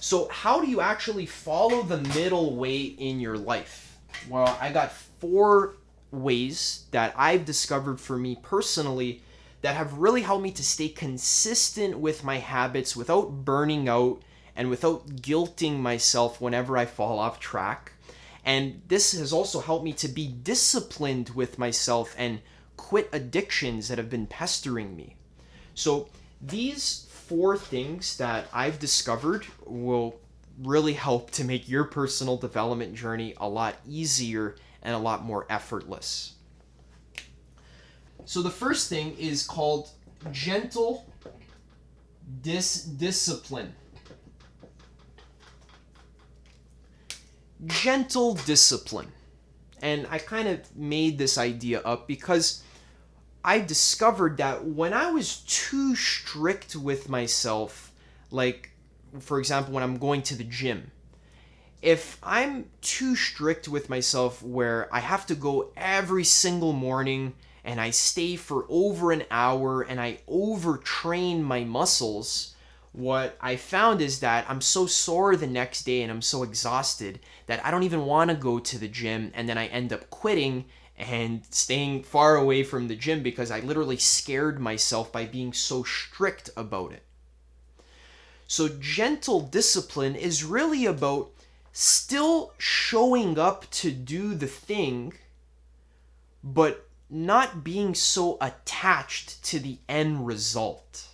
So how do you actually follow the middle way in your life? Well, I got 4 ways that I've discovered for me personally that have really helped me to stay consistent with my habits without burning out and without guilting myself whenever I fall off track. And this has also helped me to be disciplined with myself and quit addictions that have been pestering me. So these 4 things that I've discovered will really help to make your personal development journey a lot easier and a lot more effortless. So the first thing is called gentle discipline. Gentle discipline. And I kind of made this idea up because I discovered that when I was too strict with myself, like for example, when I'm going to the gym, if I'm too strict with myself where I have to go every single morning and I stay for over an hour and I overtrain my muscles, what I found is that I'm so sore the next day and I'm so exhausted that I don't even want to go to the gym, and then I end up quitting and staying far away from the gym because I literally scared myself by being so strict about it. So gentle discipline is really about still showing up to do the thing, but not being so attached to the end result.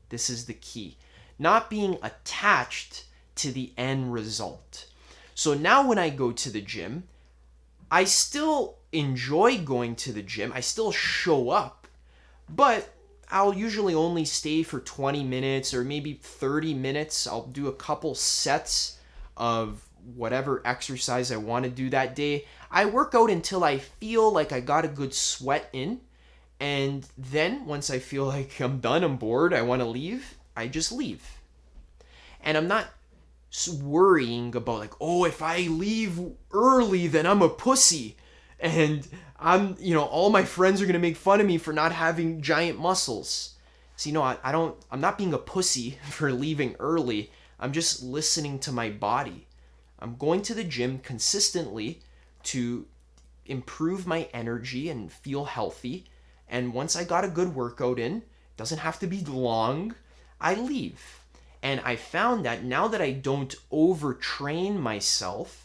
This is the key. Not being attached to the end result. So now when I go to the gym, I still enjoy going to the gym. I still show up, but I'll usually only stay for 20 minutes or maybe 30 minutes. I'll do a couple sets of whatever exercise I want to do that day. I work out until I feel like I got a good sweat in. And then once I feel like I'm done, I'm bored, I want to leave, I just leave. And I'm not worrying about like, oh, if I leave early, then I'm a pussy. And all my friends are going to make fun of me for not having giant muscles. So, I'm not being a pussy for leaving early. I'm just listening to my body. I'm going to the gym consistently to improve my energy and feel healthy. And once I got a good workout in, doesn't have to be long, I leave. And I found that now that I don't overtrain myself,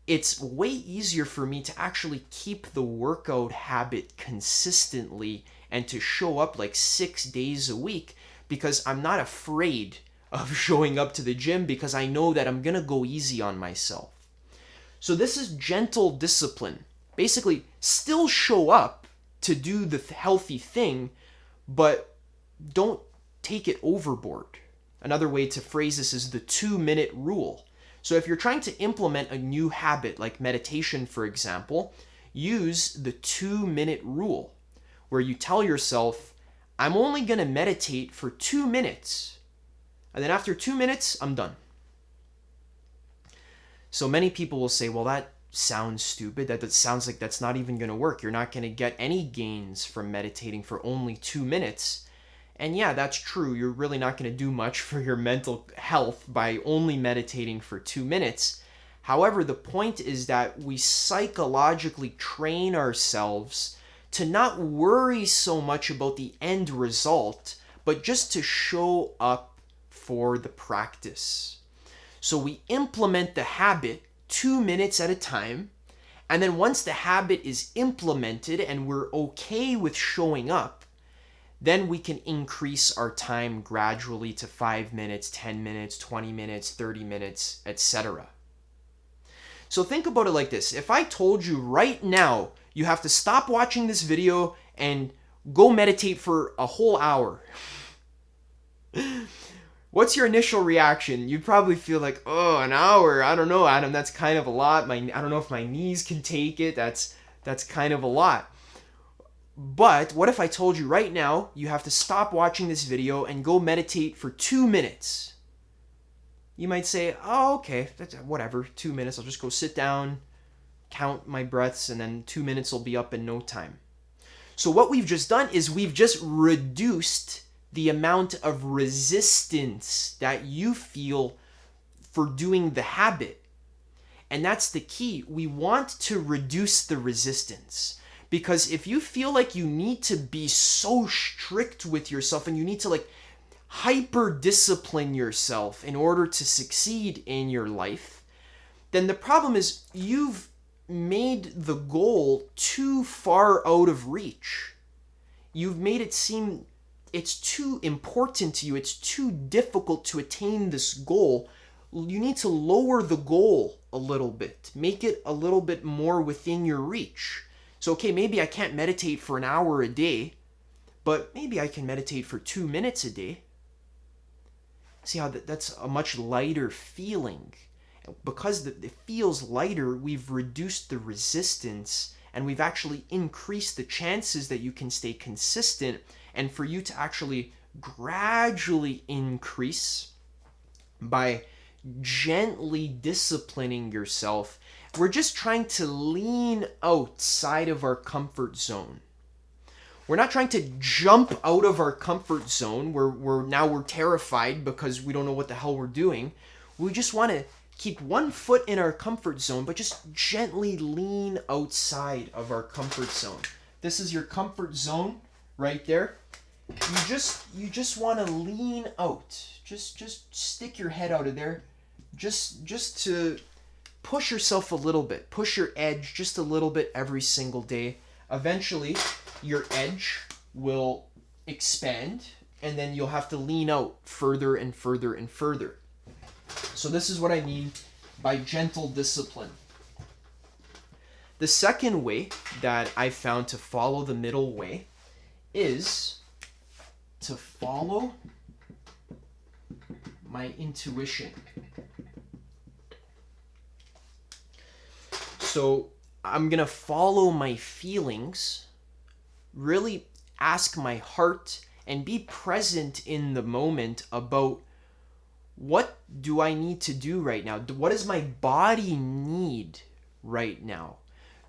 it's way easier for me to actually keep the workout habit consistently and to show up like 6 days a week because I'm not afraid of showing up to the gym because I know that I'm going to go easy on myself. So this is gentle discipline. Basically, still show up to do the healthy thing, but don't take it overboard. Another way to phrase this is the 2-minute rule. So if you're trying to implement a new habit like meditation, for example, use the 2-minute rule where you tell yourself, I'm only going to meditate for 2 minutes. And then after 2 minutes, I'm done. So many people will say, well, that sounds stupid. That sounds like that's not even going to work. You're not going to get any gains from meditating for only 2 minutes. And yeah, that's true. You're really not going to do much for your mental health by only meditating for 2 minutes. However, the point is that we psychologically train ourselves to not worry so much about the end result, but just to show up for the practice. So we implement the habit 2 minutes at a time, and then once the habit is implemented and we're okay with showing up, then we can increase our time gradually to 5 minutes, 10 minutes, 20 minutes, 30 minutes, etc. So think about it like this. If I told you right now, you have to stop watching this video and go meditate for a whole hour, what's your initial reaction? You'd probably feel like, oh, an hour? I don't know, Adam, that's kind of a lot. I don't know if my knees can take it. That's kind of a lot. But what if I told you right now you have to stop watching this video and go meditate for 2 minutes? You might say, oh, okay, that's whatever, 2 minutes. I'll just go sit down, count my breaths, and then 2 minutes will be up in no time. So what we've just done is we've just reduced the amount of resistance that you feel for doing the habit. And that's the key. We want to reduce the resistance. Because if you feel like you need to be so strict with yourself and you need to like hyper discipline yourself in order to succeed in your life, then the problem is you've made the goal too far out of reach. You've made it seem it's too important to you. It's too difficult to attain this goal. You need to lower the goal a little bit. Make it a little bit more within your reach. So, okay, maybe I can't meditate for an hour a day, but maybe I can meditate for 2 minutes a day. See how that's a much lighter feeling. Because it feels lighter, we've reduced the resistance and we've actually increased the chances that you can stay consistent and for you to actually gradually increase by gently disciplining yourself. We're just trying to lean outside of our comfort zone. We're not trying to jump out of our comfort zone where we're terrified because we don't know what the hell we're doing. We just want to keep one foot in our comfort zone, but just gently lean outside of our comfort zone. This is your comfort zone right there. You just want to lean out. Just stick your head out of there. Just to push yourself a little bit. Push your edge just a little bit every single day. Eventually, your edge will expand, and then you'll have to lean out further and further and further. So this is what I mean by gentle discipline. The second way that I found to follow the middle way is to follow my intuition. So I'm going to follow my feelings, really ask my heart, and be present in the moment about what do I need to do right now? What does my body need right now?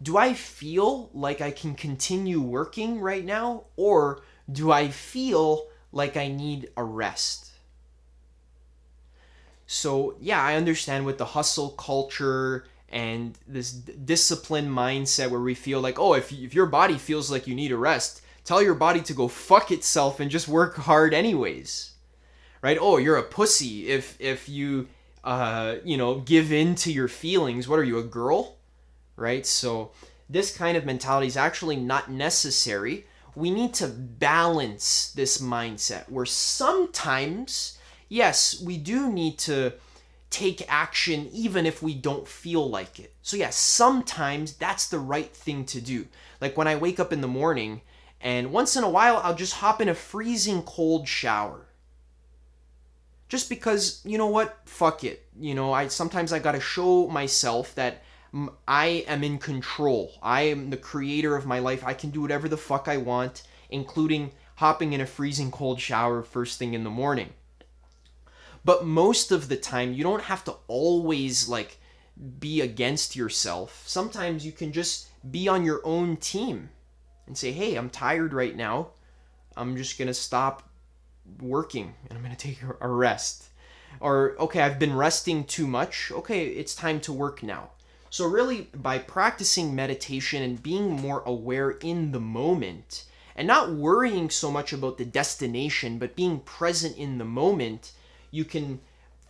Do I feel like I can continue working right now? Or do I feel like I need a rest? So yeah, I understand with the hustle culture and this discipline mindset where we feel like, oh, if your body feels like you need a rest, tell your body to go fuck itself and just work hard anyways. Right? Oh, you're a pussy if you give in to your feelings. What are you, a girl? Right? So this kind of mentality is actually not necessary. We need to balance this mindset where sometimes, yes, we do need to take action even if we don't feel like it. So yeah, sometimes that's the right thing to do. Like when I wake up in the morning and once in a while I'll just hop in a freezing cold shower. Just because, you know what, fuck it. Sometimes I gotta show myself that I am in control. I am the creator of my life. I can do whatever the fuck I want, including hopping in a freezing cold shower first thing in the morning. But most of the time, you don't have to always be against yourself. Sometimes you can just be on your own team and say, hey, I'm tired right now. I'm just gonna stop working and I'm going to take a rest. Or, okay, I've been resting too much. Okay, it's time to work now. So really, by practicing meditation and being more aware in the moment and not worrying so much about the destination, but being present in the moment, you can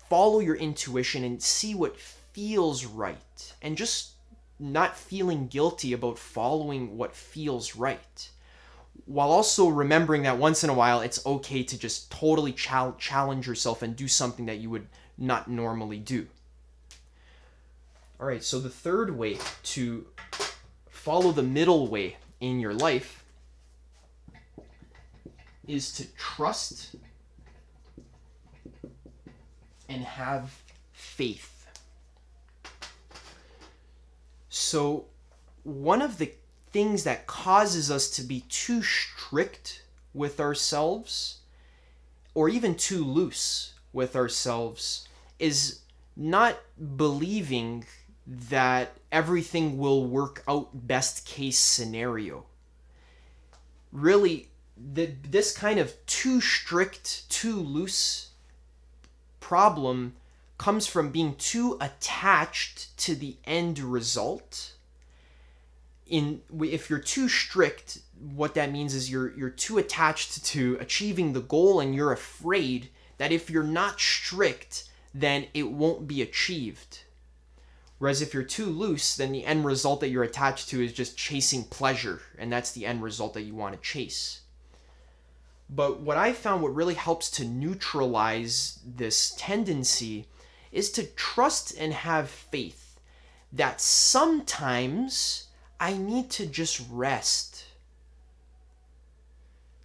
follow your intuition and see what feels right and just not feeling guilty about following what feels right. While also remembering that once in a while, it's okay to just totally challenge yourself and do something that you would not normally do. All right, so the third way to follow the middle way in your life is to trust and have faith. So one of the things that causes us to be too strict with ourselves or even too loose with ourselves is not believing that everything will work out best case scenario. Really, this kind of too strict, too loose problem comes from being too attached to the end result. If you're too strict, what that means is you're too attached to achieving the goal, and you're afraid that if you're not strict, then it won't be achieved. Whereas if you're too loose, then the end result that you're attached to is just chasing pleasure, and that's the end result that you want to chase. But what I found, what really helps to neutralize this tendency, is to trust and have faith that sometimes I need to just rest.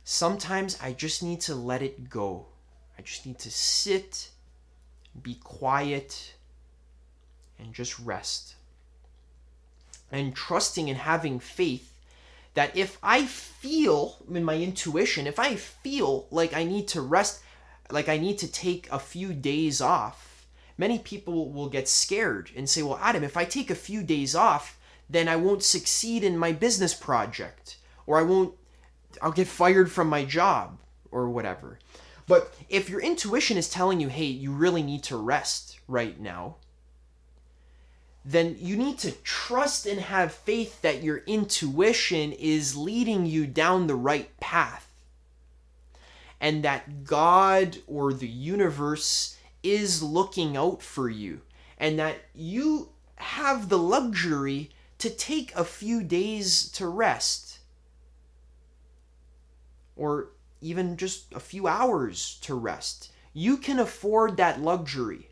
Sometimes I just need to let it go. I just need to sit, be quiet, and just rest. And trusting and having faith that if I feel in my intuition, if I feel like I need to rest, like I need to take a few days off, many people will get scared and say, well, Adam, if I take a few days off, then I won't succeed in my business project, or I'll get fired from my job, or whatever. But if your intuition is telling you, hey, you really need to rest right now, then you need to trust and have faith that your intuition is leading you down the right path, and that God or the universe is looking out for you, and that you have the luxury to take a few days to rest, or even just a few hours to rest. You can afford that luxury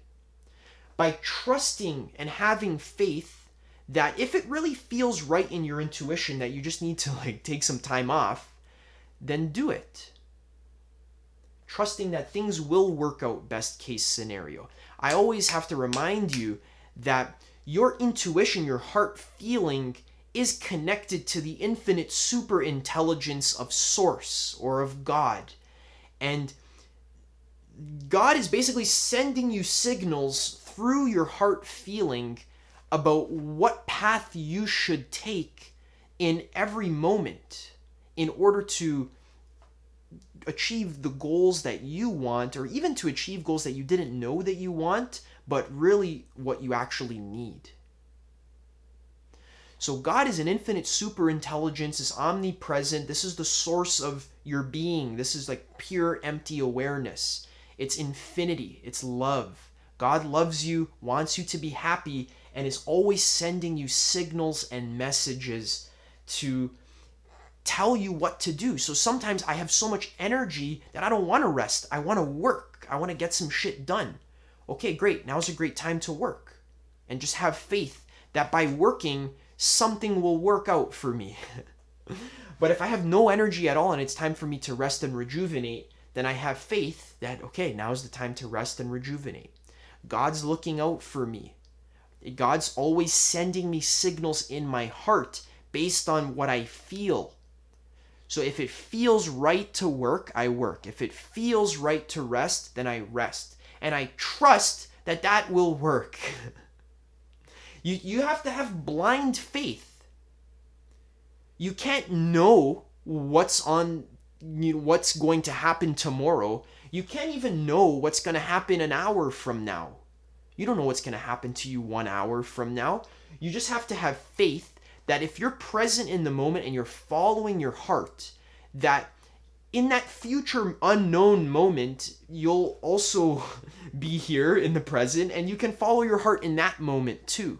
by trusting and having faith that if it really feels right in your intuition that you just need to take some time off, then do it. Trusting that things will work out, best case scenario. I always have to remind you that your intuition, your heart feeling, is connected to the infinite super intelligence of Source or of God. And God is basically sending you signals through your heart feeling about what path you should take in every moment in order to achieve the goals that you want, or even to achieve goals that you didn't know that you want, but really what you actually need. So God is an infinite super intelligence, is omnipresent. This is the source of your being. This is like pure empty awareness. It's infinity. It's love. God loves you, wants you to be happy, and is always sending you signals and messages to tell you what to do. So sometimes I have so much energy that I don't want to rest. I want to work. I want to get some shit done. Okay, great. Now's a great time to work. And just have faith that by working, something will work out for me. But if I have no energy at all and it's time for me to rest and rejuvenate, then I have faith that, okay, now's the time to rest and rejuvenate. God's looking out for me. God's always sending me signals in my heart based on what I feel. So if it feels right to work, I work. If it feels right to rest, then I rest. And I trust that that will work. You have to have blind faith. You can't know what's going to happen tomorrow. You can't even know what's going to happen an hour from now. You don't know what's going to happen to you 1 hour from now. You just have to have faith that if you're present in the moment and you're following your heart, that in that future unknown moment, you'll also be here in the present, and you can follow your heart in that moment too.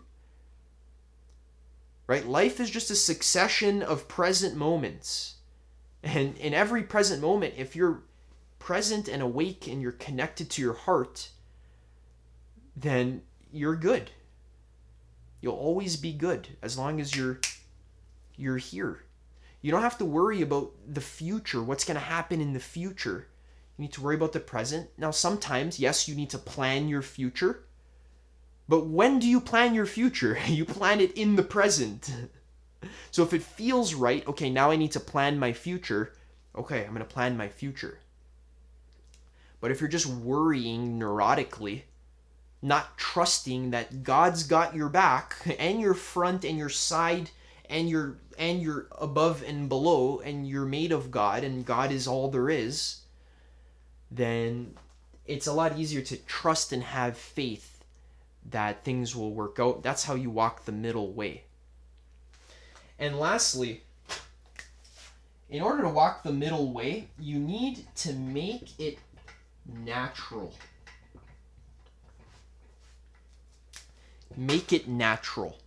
Right? Life is just a succession of present moments. And in every present moment, if you're present and awake and you're connected to your heart, then you're good. You'll always be good as long as you're here. You don't have to worry about the future, what's going to happen in the future. You need to worry about the present. Now, sometimes, yes, you need to plan your future. But when do you plan your future? You plan it in the present. So if it feels right, okay, now I need to plan my future. Okay, I'm going to plan my future. But if you're just worrying neurotically, not trusting that God's got your back and your front and your side and your above and below, and you're made of God and God is all there is, then it's a lot easier to trust and have faith that things will work out. That's how you walk the middle way. And lastly, in order to walk the middle way, you need to make it natural. Make it natural.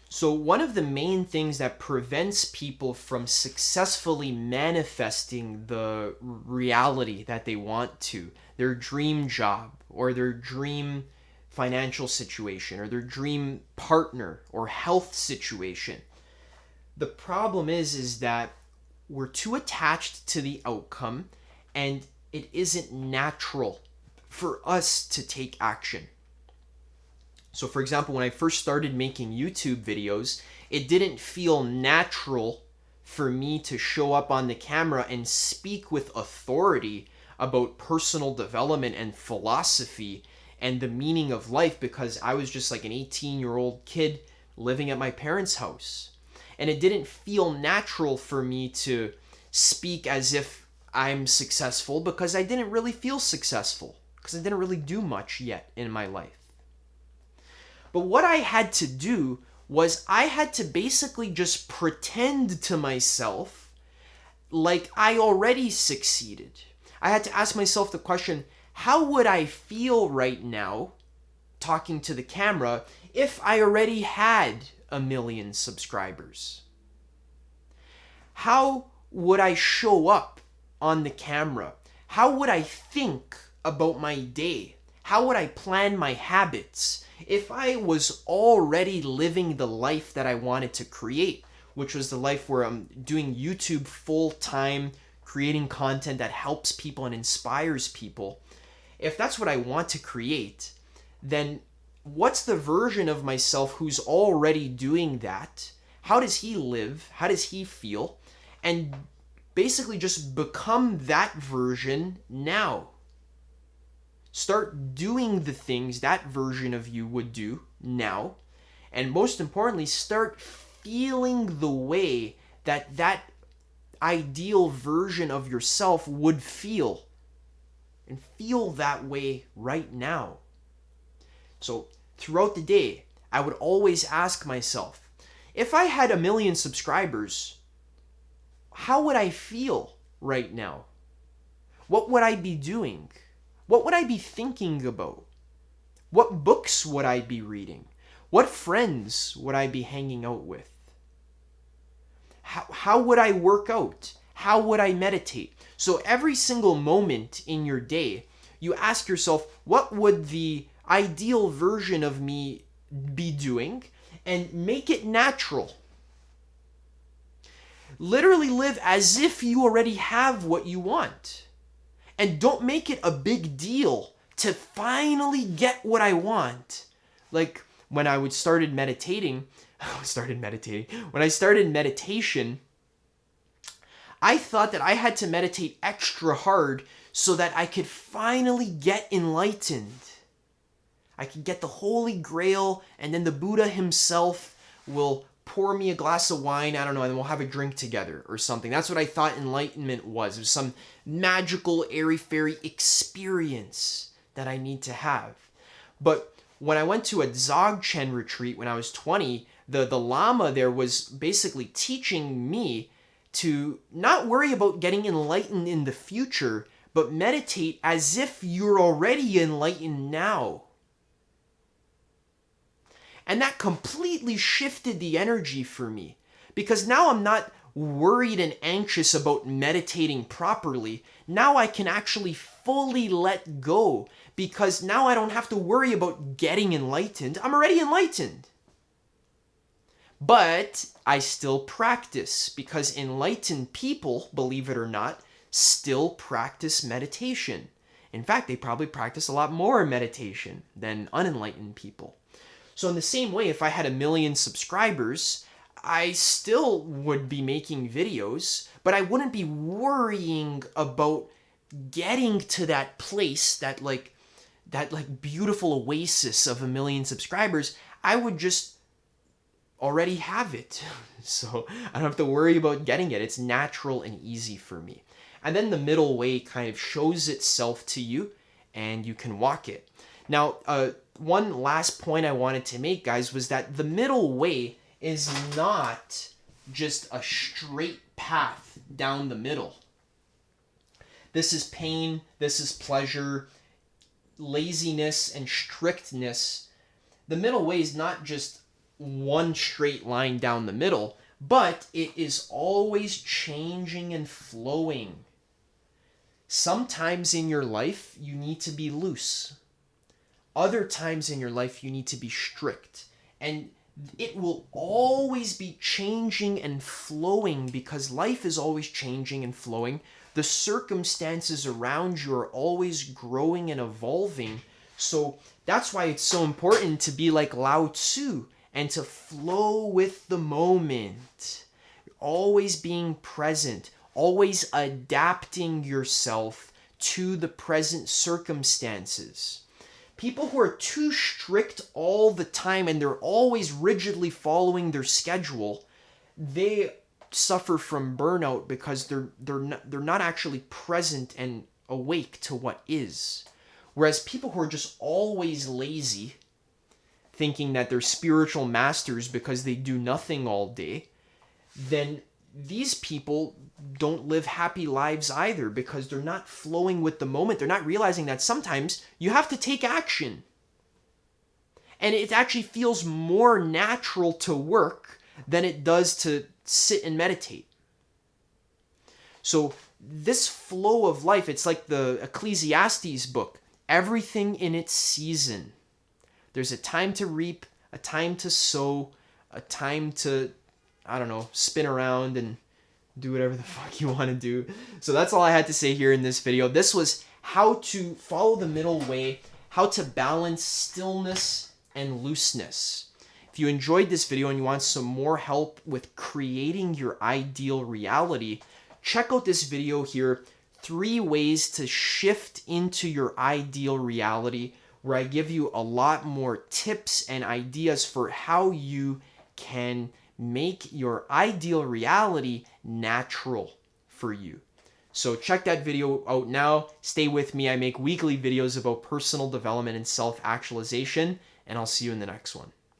So one of the main things that prevents people from successfully manifesting the reality that they want to, their dream job or their dream financial situation or their dream partner or health situation, the problem is that we're too attached to the outcome and it isn't natural for us to take action. So for example, when I first started making YouTube videos, it didn't feel natural for me to show up on the camera and speak with authority about personal development and philosophy and the meaning of life, because I was just like an 18-year-old kid living at my parents' house. And it didn't feel natural for me to speak as if I'm successful, because I didn't really feel successful, because I didn't really do much yet in my life. But what I had to do was I had to basically just pretend to myself like I already succeeded. I had to ask myself the question, how would I feel right now talking to the camera if I already had 1 million subscribers? How would I show up on the camera? How would I think about my day? How would I plan my habits if I was already living the life that I wanted to create, which was the life where I'm doing YouTube full time, creating content that helps people and inspires people? If that's what I want to create, then what's the version of myself who's already doing that? How does he live? How does he feel? And basically just become that version now. Start doing the things that version of you would do now. And most importantly, start feeling the way that that ideal version of yourself would feel. And feel that way right now. So throughout the day, I would always ask myself, if I had 1 million subscribers, how would I feel right now? What would I be doing? What would I be thinking about? What books would I be reading? What friends would I be hanging out with? How would I work out? How would I meditate? So every single moment in your day, you ask yourself, what would the ideal version of me be doing? And make it natural. Literally live as if you already have what you want. And don't make it a big deal to finally get what I want. Like when I started meditating, when I started meditation, I thought that I had to meditate extra hard so that I could finally get enlightened. I could get the Holy Grail, and then the Buddha himself will pour me a glass of wine, I don't know, and then we'll have a drink together or something. That's what I thought enlightenment was. It was some magical, airy-fairy experience that I need to have. But when I went to a Dzogchen retreat when I was 20, the Lama there was basically teaching me to not worry about getting enlightened in the future, but meditate as if you're already enlightened now. And that completely shifted the energy for me, because now I'm not worried and anxious about meditating properly. Now I can actually fully let go, because now I don't have to worry about getting enlightened. I'm already enlightened. But I still practice, because enlightened people, believe it or not, still practice meditation. In fact, they probably practice a lot more meditation than unenlightened people. So in the same way, if I had 1 million subscribers, I still would be making videos, but I wouldn't be worrying about getting to that place, that beautiful oasis of 1 million subscribers. I would just already have it. So I don't have to worry about getting it. It's natural and easy for me. And then the middle way kind of shows itself to you and you can walk it. Now, one last point I wanted to make, guys, was that the middle way is not just a straight path down the middle. This is pain, this is pleasure, laziness, and strictness. The middle way is not just one straight line down the middle, but it is always changing and flowing. Sometimes in your life, you need to be loose. Other times in your life, you need to be strict. And it will always be changing and flowing because life is always changing and flowing. The circumstances around you are always growing and evolving. So that's why it's so important to be like Lao Tzu and to flow with the moment. Always being present, always adapting yourself to the present circumstances. People who are too strict all the time and they're always rigidly following their schedule, they suffer from burnout because they're not actually present and awake to what is. Whereas people who are just always lazy, thinking that they're spiritual masters because they do nothing all day, then these people don't live happy lives either because they're not flowing with the moment. They're not realizing that sometimes you have to take action. And it actually feels more natural to work than it does to sit and meditate. So this flow of life, it's like the Ecclesiastes book. Everything in its season. There's a time to reap, a time to sow, a time to, I don't know, spin around and do whatever the fuck you want to do. So that's all I had to say here in this video. This was how to follow the middle way, how to balance stillness and looseness. If you enjoyed this video and you want some more help with creating your ideal reality, check out this video here, 3 ways to shift into your ideal reality, where I give you a lot more tips and ideas for how you can make your ideal reality natural for you. So check that video out now. Stay with me. I make weekly videos about personal development and self-actualization, and I'll see you in the next one.